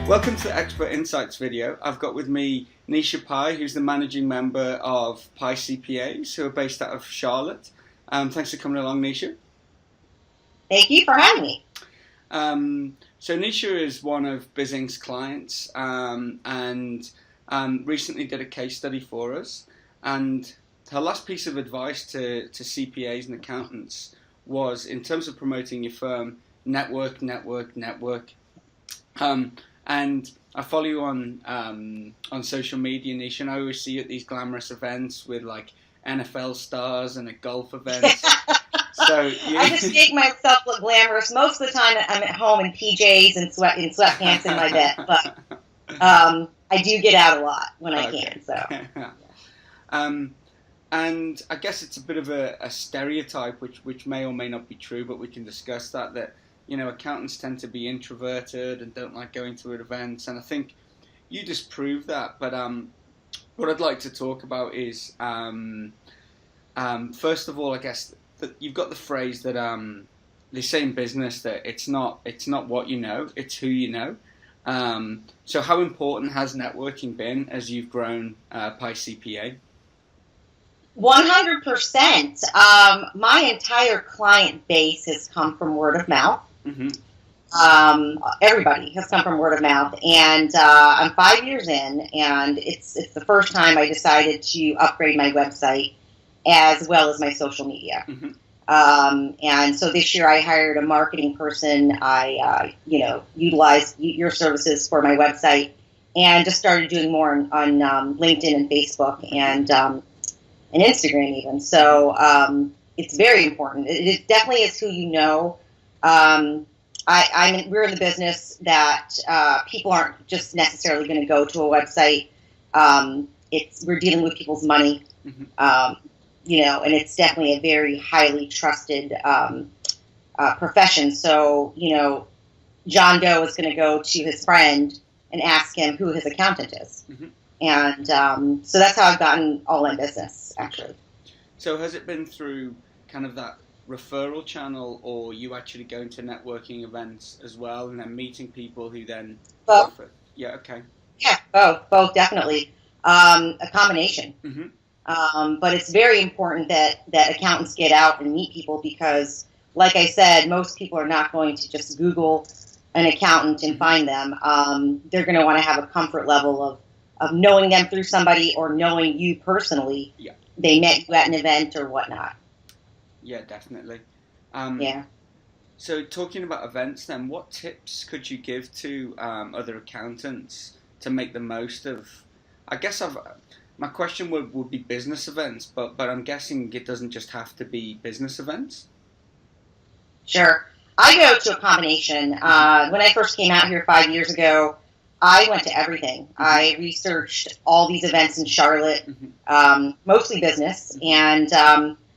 Welcome to the Expert Insights video. I've got with me Nesha Pai, who's the managing member of Pai CPAs, who are based out of Charlotte. Thanks for coming along, Nesha. Thank you for having me. So Nesha is one of Bizzing's clients and recently did a case study for us. And her last piece of advice to CPAs and accountants was, in terms of promoting your firm, network. And I follow you on social media, Nesha, and I always see you at these glamorous events with like NFL stars and at golf events. So yeah. I just make myself look glamorous. Most of the time I'm at home in PJs and sweatpants in my bed, but I do get out a lot when I can. So. And I guess it's a bit of a stereotype, which may or may not be true, but we can discuss that you know, accountants tend to be introverted and don't like going to events, and I think you disprove that. But what I'd like to talk about is, first of all, I guess that you've got the phrase that they say in business that it's not what you know, it's who you know. So how important has networking been as you've grown Pai CPA? 100%. My entire client base has come from word of mouth. Mm-hmm. Everybody has come from word of mouth, and I'm 5 years in, and it's the first time I decided to upgrade my website as well as my social media. Mm-hmm. And so this year I hired a marketing person. I utilized your services for my website, and just started doing more on LinkedIn and Facebook and Instagram even. So it's very important. It definitely is who you know. We're in the business that people aren't just necessarily going to go to a website. We're dealing with people's money, mm-hmm. And it's definitely a very highly trusted profession. So, John Doe is going to go to his friend and ask him who his accountant is. Mm-hmm. And so that's how I've gotten all in business, actually. So has it been through kind of that referral channel, or you actually going to networking events as well and then meeting people who then offer? Yeah, okay. Yeah, both definitely. A combination. Mm-hmm. But it's very important that accountants get out and meet people, because, like I said, most people are not going to just Google an accountant and find them. They're going to want to have a comfort level of knowing them through somebody, or knowing you personally. Yeah. They met you at an event or whatnot. Yeah, definitely. Yeah. So talking about events then, what tips could you give to other accountants to make the most of, I guess my question would be business events, but I'm guessing it doesn't just have to be business events? Sure. I go to a combination. When I first came out here 5 years ago, I went to everything. Mm-hmm. I researched all these events in Charlotte, mm-hmm. Mostly business, and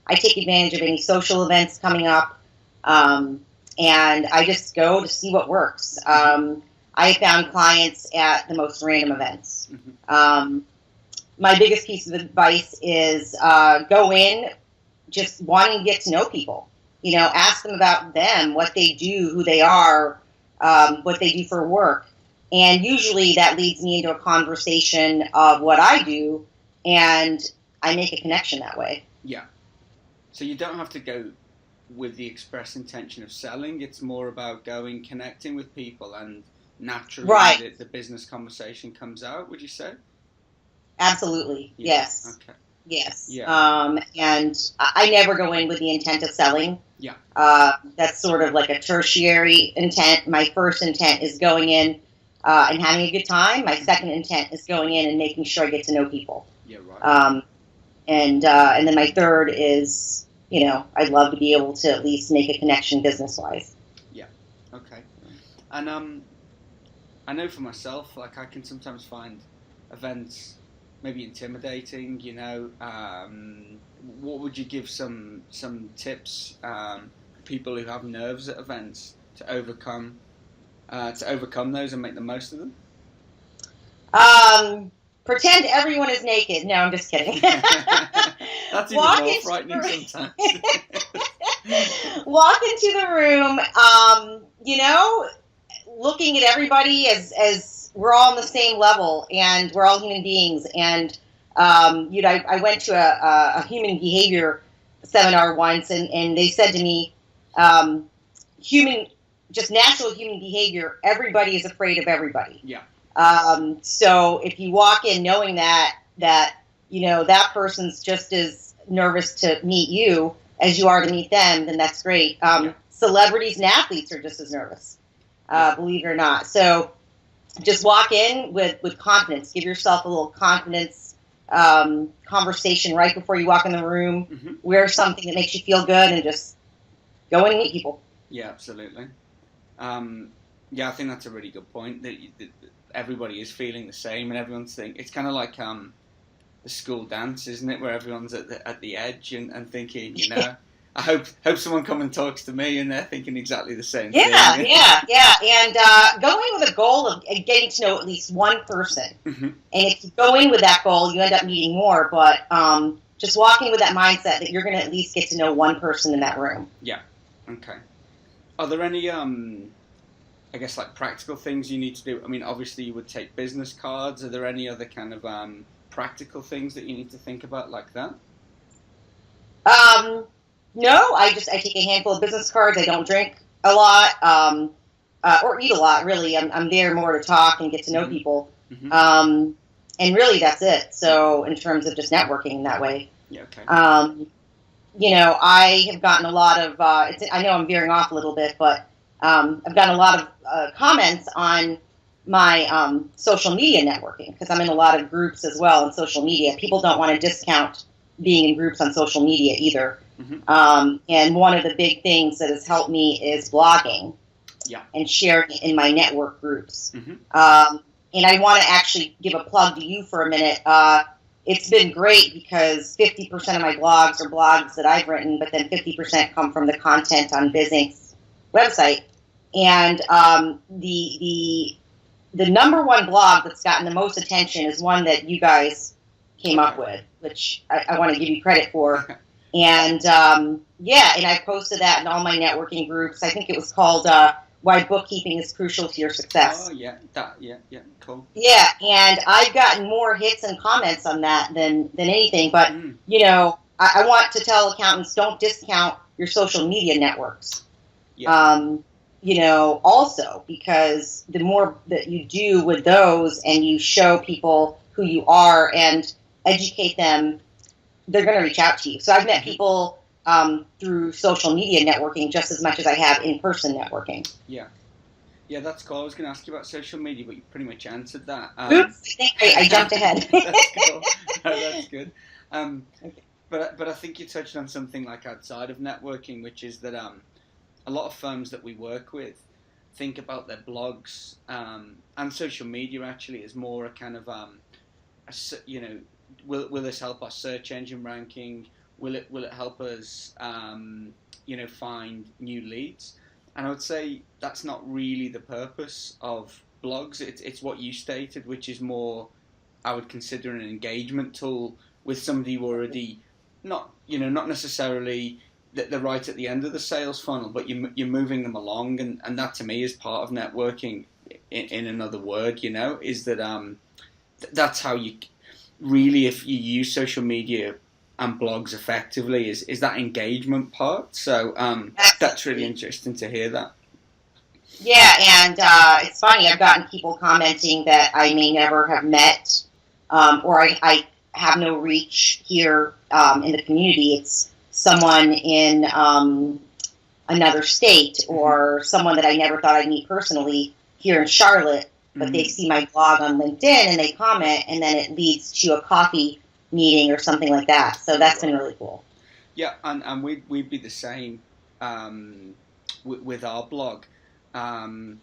I take advantage of any social events coming up, and I just go to see what works. I found clients at the most random events. Mm-hmm. My biggest piece of advice is go in just wanting to get to know people. Ask them about them, what they do, who they are, what they do for work. And usually that leads me into a conversation of what I do, and I make a connection that way. Yeah. So you don't have to go with the express intention of selling. It's more about going, connecting with people, and naturally right. the business conversation comes out, would you say? Absolutely. Yeah. Yes. Okay. Yes. Yeah. And I never go in with the intent of selling. Yeah. That's sort of like a tertiary intent. My first intent is going in and having a good time. My second intent is going in and making sure I get to know people. Yeah, right. And then my third is, I'd love to be able to at least make a connection business-wise. Yeah. Okay. And I know for myself, like, I can sometimes find events maybe intimidating. What would you give some tips people who have nerves at events to overcome those and make the most of them? Pretend everyone is naked. No, I'm just kidding. That's even more frightening sometimes. Walk into the room, looking at everybody as we're all on the same level, and we're all human beings. And I went to a human behavior seminar once, and they said to me, human, just natural human behavior, everybody is afraid of everybody. Yeah. So if you walk in knowing that that person's just as nervous to meet you as you are to meet them, then that's great. Celebrities and athletes are just as nervous, believe it or not. So just walk in with confidence. Give yourself a little confidence conversation right before you walk in the room. Mm-hmm. Wear something that makes you feel good, and just go in and meet people. Yeah, absolutely. I think that's a really good point. That everybody is feeling the same, and everyone's thinking it's kind of like the school dance, isn't it? Where everyone's at the edge and thinking, I hope someone comes and talks to me, and they're thinking exactly the same thing. Yeah. And go in with a goal of getting to know at least one person. Mm-hmm. And if you go in with that goal, you end up meeting more. But just walking with that mindset that you're going to at least get to know one person in that room. Yeah. Okay. Are there any, I guess, like practical things you need to do? I mean, obviously you would take business cards. Are there any other kind of practical things that you need to think about like that? No, I take a handful of business cards. I don't drink a lot, or eat a lot, really. I'm there more to talk and get to know Mm-hmm. people. Mm-hmm. And really that's it. So in terms of just networking that way. Yeah, okay. I have gotten a lot of, I know I'm veering off a little bit, but I've gotten a lot of comments on my social media networking, because I'm in a lot of groups as well on social media. People don't want to discount being in groups on social media either. Mm-hmm. And one of the big things that has helped me is blogging. Yeah. And sharing it in my network groups. Mm-hmm. And I want to actually give a plug to you for a minute. It's been great because 50% of my blogs are blogs that I've written, but then 50% come from the content on BizInc's website. And the number one blog that's gotten the most attention is one that you guys came up with, which I want to give you credit for. And and I posted that in all my networking groups. I think it was called Why Bookkeeping is Crucial to Your Success. Oh, yeah, cool. Yeah, and I've gotten more hits and comments on that than anything. But, I want to tell accountants, don't discount your social media networks. Yeah. Also, because the more that you do with those and you show people who you are and educate them, they're going to reach out to you. So I've met people through social media networking just as much as I have in-person networking. Yeah. Yeah, that's cool. I was going to ask you about social media, but you pretty much answered that. Oops, I jumped ahead. That's cool. No, that's good. Okay. But I think you touched on something like outside of networking, which is that a lot of firms that we work with think about their blogs and social media actually as more a kind of will this help our search engine ranking? Will it help us find new leads? And I would say that's not really the purpose of blogs. It's what you stated, which is more, I would consider, an engagement tool with somebody who already not necessarily that they're right at the end of the sales funnel, but you're moving them along, and that to me is part of networking. In another word, is that that's how you really, if you use social media and blogs effectively, is that engagement part. So that's really interesting to hear that. Yeah, and it's funny, I've gotten people commenting that I may never have met, or I have no reach here in the community. It's someone in another state, or someone that I never thought I'd meet personally here in Charlotte, but they see my blog on LinkedIn and they comment, and then it leads to a coffee meeting or something like that. So that's been really cool. Yeah, and we'd be the same with our blog.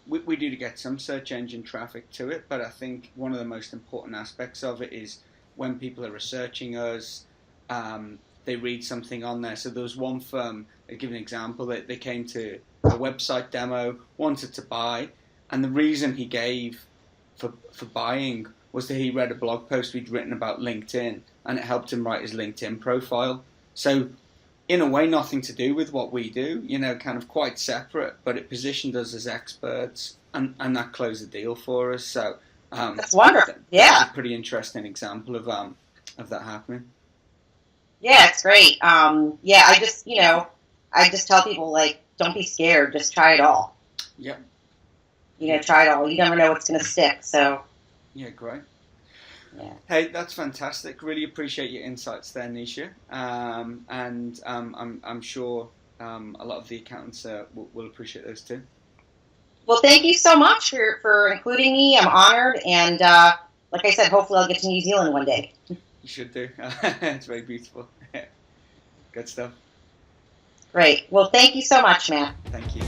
We do get some search engine traffic to it, but I think one of the most important aspects of it is when people are researching us, they read something on there. So there was one firm, I'll give an example, that they came to a website demo, wanted to buy, and the reason he gave for buying was that he read a blog post we'd written about LinkedIn, and it helped him write his LinkedIn profile. So in a way, nothing to do with what we do, kind of quite separate, but it positioned us as experts, and that closed the deal for us. So That's wonderful. Yeah. That's a pretty interesting example of that happening. Yeah, it's great. Yeah, I just tell people, like, don't be scared. Just try it all. Yep. Try it all. You never know what's going to stick. So. Yeah, great. Yeah. Hey, that's fantastic. Really appreciate your insights there, Nesha. And I'm sure a lot of the accountants will appreciate those too. Well, thank you so much for including me. I'm honored, and like I said, hopefully I'll get to New Zealand one day. You should do. It's very beautiful. Good stuff. Great. Well, thank you so much, Matt. Thank you.